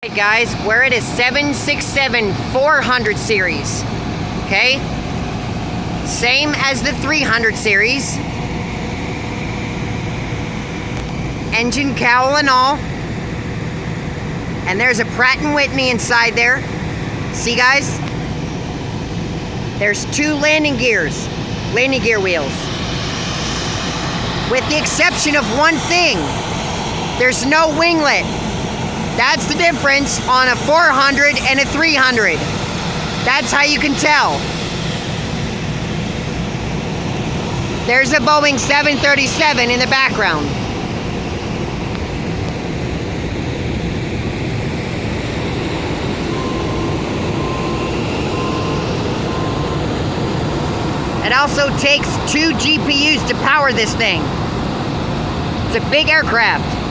Hey guys, we're at a 767-400 series, okay? Same as the 300 series. Engine cowl and all. And there's a Pratt & Whitney inside there. See guys? There's two landing gear wheels. With the exception of one thing, there's no winglet. That's the difference on a 400 and a 300. That's how you can tell. There's a Boeing 737 in the background. It also takes 2 GPUs to power this thing. It's a big aircraft.